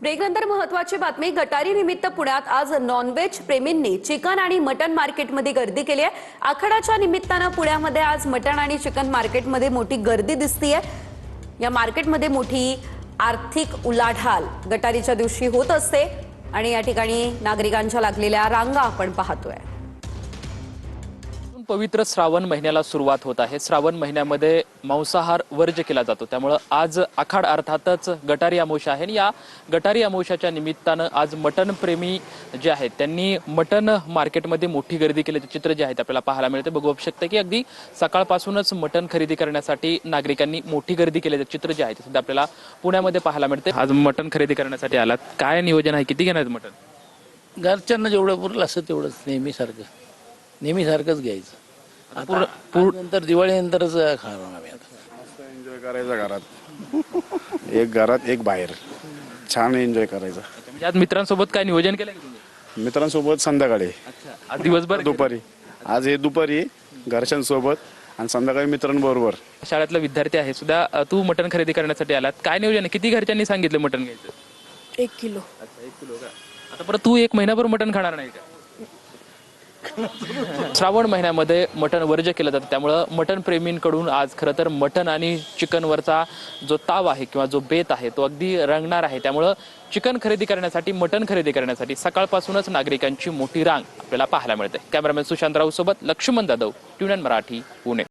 ब्रेकनंतर महत्त्वाची बातमी. गटारी निमित्त पुण्यात आज नॉनव्हेज प्रेमींनी चिकन आणि मटन मार्केटमध्ये गर्दी केली आहे. आखाडाच्या निमित्तानं पुण्यामध्ये आज मटन आणि चिकन मार्केटमध्ये मोठी गर्दी दिसतीये. या मार्केटमध्ये मोठी आर्थिक उलाढाल गटारीच्या दिवशी होत असते आणि या ठिकाणी नागरिकांच्या लागलेल्या रांगा आपण पाहतोय. पवित्र श्रावण महिन्याला सुरुवात होत आहे. श्रावण महिन्यामध्ये मांसाहार वर्ज्य केला जातो, त्यामुळे आज आखाड अर्थातच गटारी अमावस्या आहे. या गटारी अमावस्याच्या निमित्तानं आज मटन प्रेमी जे आहेत त्यांनी मटन मार्केटमध्ये मोठी गर्दी केल्याचे चित्र जे आहे आपल्याला पाहायला मिळते. बघू शकता की अगदी सकाळपासूनच मटन खरेदी करण्यासाठी नागरिकांनी मोठी गर्दी केल्याचे चित्र जे आहे ते सुद्धा आपल्याला पुण्यामध्ये पाहायला मिळते. आज मटन खरेदी करण्यासाठी आलात, काय नियोजन आहे, किती घेणार मटन? घरच्यांना जेवढं पुरलं असं तेवढंच नेहमीसारखंच घ्यायचं. नंतर दिवाळीनंतरच खाणार आम्ही. आता मस्त एन्जॉय करायचं घरात, एक घरात एक बाहेर, छान एन्जॉय करायचं. म्हणजे आज मित्रांसोबत काय नियोजन केलं तुम्ही? मित्रांसोबत संध्याकाळी, आज दिवसभर दुपारी. आज हे दुपारी घरच्यांसोबत आणि संध्याकाळी मित्रांबरोबर. शाळेतला विद्यार्थी आहे सुद्धा. तू मटण खरेदी करण्यासाठी आलात, काय नियोजन आहे? किती घरच्यांनी सांगितलं मटण घ्यायचं? 1 किलो. अच्छा, 1 किलो का? आता परत तू 1 महिनाभर मटण खाणार नाही का? श्रावण महिन्यामध्ये मटण वर्ज्य केलं जातं, त्यामुळं मटण प्रेमींकडून आज खरं तर मटण आणि चिकनवरचा जो ताव आहे किंवा जो बेत आहे तो अगदी रंगणार आहे. त्यामुळं चिकन खरेदी करण्यासाठी, मटण खरेदी करण्यासाठी सकाळपासूनच नागरिकांची मोठी रांग आपल्याला पाहायला मिळते. कॅमेरामॅन सुशांत राऊत सोबत लक्ष्मण जाधव, ट्यून इन मराठी, पुणे.